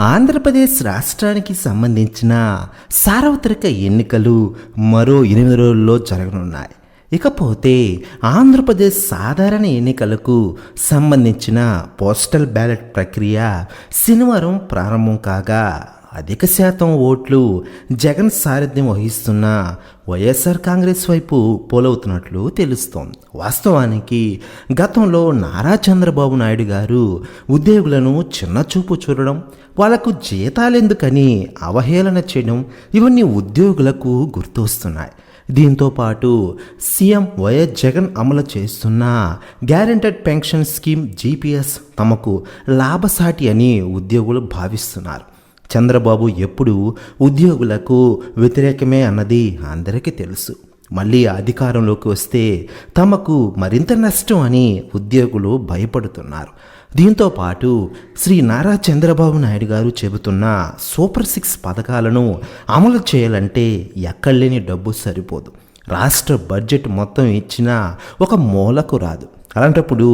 ఆంధ్రప్రదేశ్ రాష్ట్రానికి సంబంధించిన సార్వత్రిక ఎన్నికలు మరో 8 రోజుల్లో జరగనున్నాయి. ఇకపోతే ఆంధ్రప్రదేశ్ సాధారణ ఎన్నికలకు సంబంధించిన పోస్టల్ బ్యాలెట్ ప్రక్రియ శనివారం ప్రారంభం కాగా అధిక శాతం ఓట్లు జగన్ సారథ్యం వహిస్తున్న వైఎస్ఆర్ కాంగ్రెస్ వైపు పోలవుతున్నట్లు తెలుస్తోంది. వాస్తవానికి గతంలో నారా చంద్రబాబు నాయుడు గారు ఉద్యోగులను చిన్నచూపు చూడడం, వాళ్లకు జీతాలెందుకని అవహేళన చేయడం ఇవన్నీ ఉద్యోగులకు గుర్తొస్తున్నాయి. దీంతో పాటు సీఎం వైఎస్ జగన్ అమలు చేస్తున్న గ్యారెంటెడ్ పెన్షన్ స్కీమ్ జీపీఎస్ తమకు లాభసాటి అని ఉద్యోగులు భావిస్తున్నారు. చంద్రబాబు ఎప్పుడు ఉద్యోగులకు వ్యతిరేకమే అన్నది అందరికీ తెలుసు. మళ్ళీ అధికారంలోకి వస్తే తమకు మరింత నష్టం అని ఉద్యోగులు భయపడుతున్నారు. దీంతో పాటు శ్రీ నారా చంద్రబాబు నాయుడు గారు చెబుతున్న సూపర్ 6 పథకాలను అమలు చేయాలంటే ఎక్కడలేని డబ్బు సరిపోదు. రాష్ట్ర బడ్జెట్ మొత్తం ఇచ్చినా ఒక మూలకు రాదు. అలాంటప్పుడు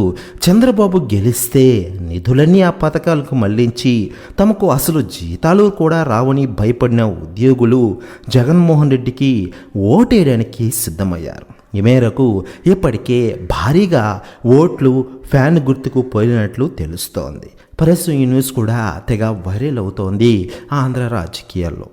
చంద్రబాబు గెలిస్తే నిధులన్నీ ఆ పథకాలకు మళ్లించి తమకు అసలు జీతాలు కూడా రావని భయపడిన ఉద్యోగులు జగన్మోహన్ రెడ్డికి ఓటేయడానికి సిద్ధమయ్యారు. ఈ మేరకు ఇప్పటికే భారీగా ఓట్లు ఫ్యాన్ గుర్తుకు పోయినట్లు తెలుస్తోంది. ప్రెస్ ఈ న్యూస్ కూడా తెగ వైరల్ అవుతోంది ఆంధ్ర రాజకీయాల్లో.